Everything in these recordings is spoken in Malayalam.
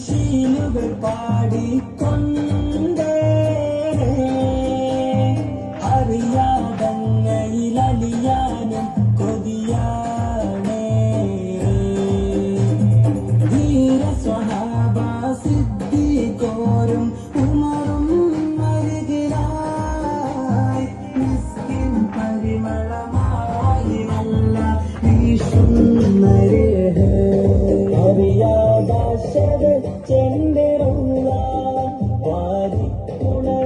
ശീലുകൾ പാടിക്കൊണ്ടേ അറിയാതങ്ങയിലലിയാനും കൊതിയാണേ ധീര സ്വഹാബ സിദ്ദീഖോരും ഉമറും അരികിലായി മിസ്കിൻ പരിമളമായി നല്ല വീശുന്നരേ ചെണ്ടിരുള്ള വാരിക്കുണർന്നൊന്ന്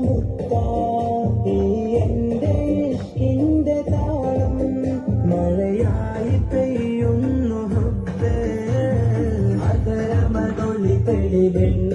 മുത്തായി എന്റെ ഇഷ്കിന്റെ താളം മഴയായി പെയ്യുന്നു ഹബ്ബേ അതരമതൊളി തെളിവെണ്ണ